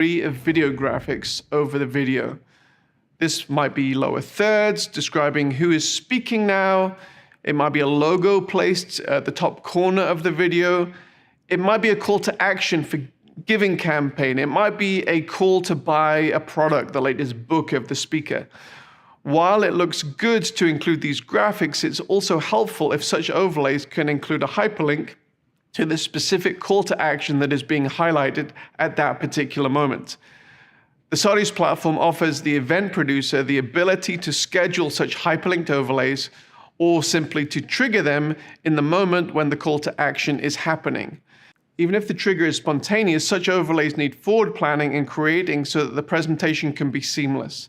of video graphics over the video. This might be lower thirds describing who is speaking now. It might be a logo placed at the top corner of the video. It might be a call to action for giving campaign. It might be a call to buy a product, the latest book of the speaker. While it looks good to include these graphics, it's also helpful if such overlays can include a hyperlink to the specific call to action that is being highlighted at that particular moment. The Sardius platform offers the event producer the ability to schedule such hyperlinked overlays or simply to trigger them in the moment when the call to action is happening. Even if the trigger is spontaneous, such overlays need forward planning and creating so that the presentation can be seamless.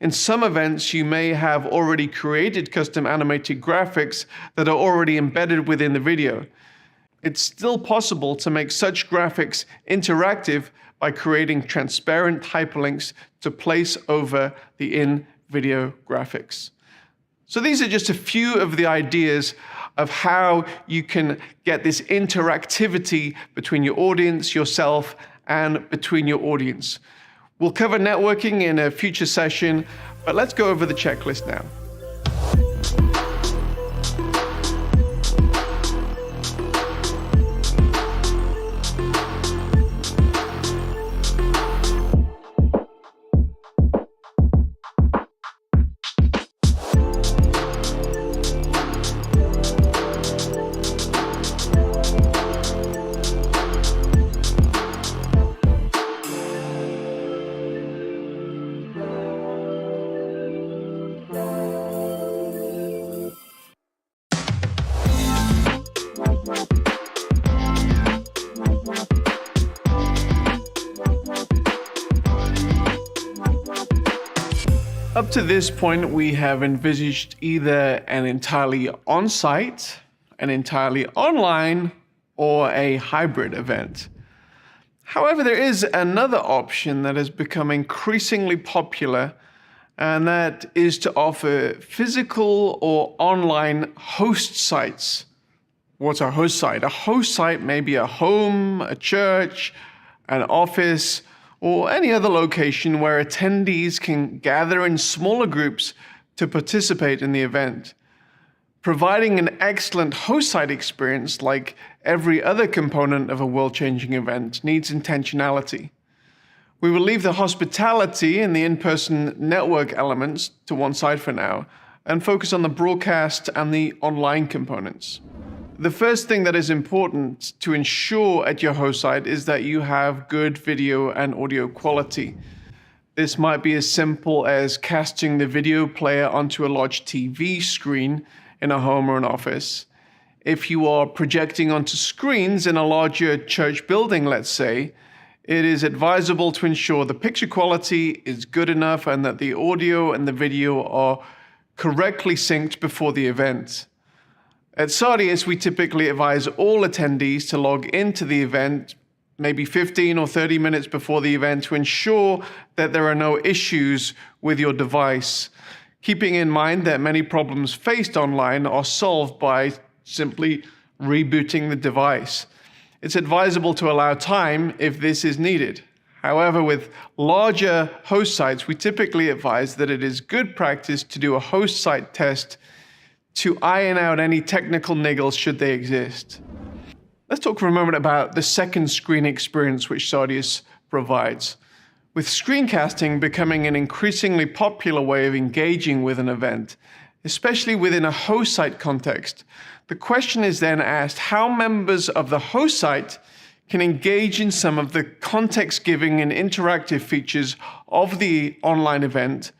In some events, you may have already created custom animated graphics that are already embedded within the video. It's still possible to make such graphics interactive by creating transparent hyperlinks to place over the in-video graphics. So these are just a few of the ideas of how you can get this interactivity between your audience, yourself, and between your audience. We'll cover networking in a future session, but let's go over the checklist now. Up to this point, we have envisaged either an entirely on-site, an entirely online, or a hybrid event. However, there is another option that has become increasingly popular, and that is to offer physical or online host sites. What's a host site? A host site may be a home, a church, an office, or any other location where attendees can gather in smaller groups to participate in the event. Providing an excellent host site experience, like every other component of a world-changing event, needs intentionality. We will leave the hospitality and the in-person network elements to one side for now, and focus on the broadcast and the online components. The first thing that is important to ensure at your host site is that you have good video and audio quality. This might be as simple as casting the video player onto a large TV screen in a home or an office. If you are projecting onto screens in a larger church building, let's say, it is advisable to ensure the picture quality is good enough and that the audio and the video are correctly synced before the event. At Sardius, we typically advise all attendees to log into the event maybe 15 or 30 minutes before the event to ensure that there are no issues with your device, keeping in mind that many problems faced online are solved by simply rebooting the device. It's advisable to allow time if this is needed. However, with larger host sites, we typically advise that it is good practice to do a host site test to iron out any technical niggles should they exist. Let's talk for a moment about the second screen experience which Sardius provides. With screencasting becoming an increasingly popular way of engaging with an event, especially within a host site context, the question is then asked how members of the host site can engage in some of the context-giving and interactive features of the online event,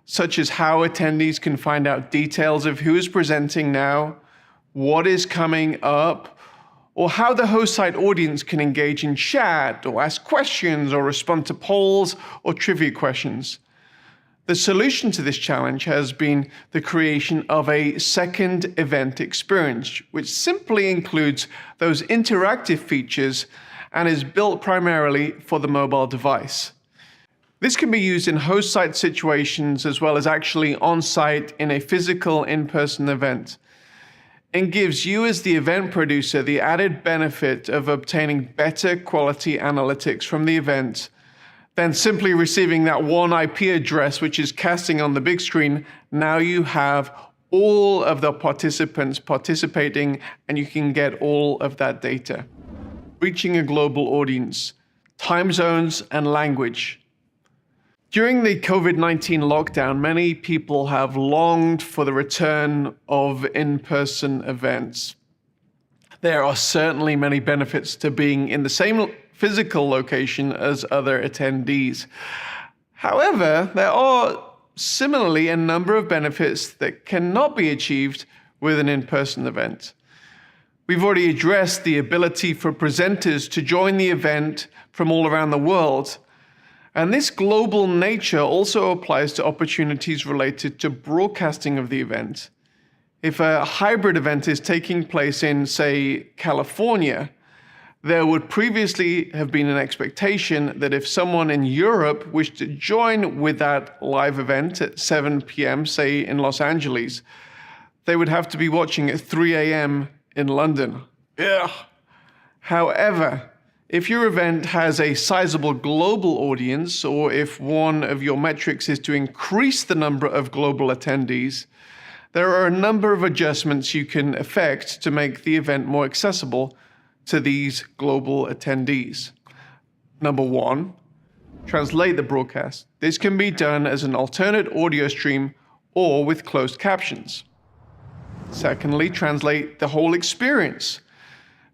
such as how attendees can find out details of who is presenting now, what is coming up, or how the host site audience can engage in chat or ask questions or respond to polls or trivia questions. The solution to this challenge has been the creation of a second event experience, which simply includes those interactive features and is built primarily for the mobile device. This can be used in host site situations as well as actually on-site in a physical in-person event, and gives you as the event producer the added benefit of obtaining better quality analytics from the event Then simply receiving that one IP address, which is casting on the big screen, now you have all of the participants participating and you can get all of that data. Reaching a global audience, time zones and language. During the COVID-19 lockdown, many people have longed for the return of in-person events. There are certainly many benefits to being in the same physical location as other attendees. However, there are similarly a number of benefits that cannot be achieved with an in-person event. We've already addressed the ability for presenters to join the event from all around the world. And this global nature also applies to opportunities related to broadcasting of the event. If a hybrid event is taking place in, say, California, there would previously have been an expectation that if someone in Europe wished to join with that live event at 7 p.m., say in Los Angeles, they would have to be watching at 3 a.m. in London. Ugh. However, if your event has a sizable global audience, or if one of your metrics is to increase the number of global attendees, there are a number of adjustments you can effect to make the event more accessible to these global attendees. Number one, translate the broadcast. This can be done as an alternate audio stream or with closed captions. Secondly, translate the whole experience.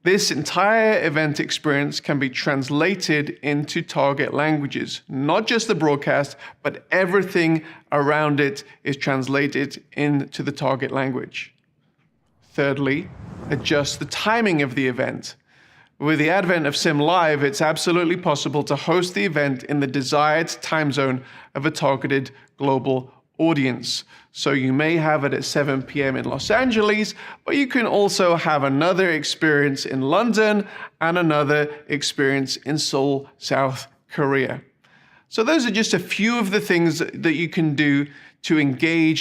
This entire event experience can be translated into target languages. Not just the broadcast, but everything around it is translated into the target language. Thirdly, adjust the timing of the event. With the advent of SimLive, it's absolutely possible to host the event in the desired time zone of a targeted global audience. So you may have it at 7 p.m. in Los Angeles, but you can also have another experience in London and another experience in Seoul, South Korea. So those are just a few of the things that you can do to engage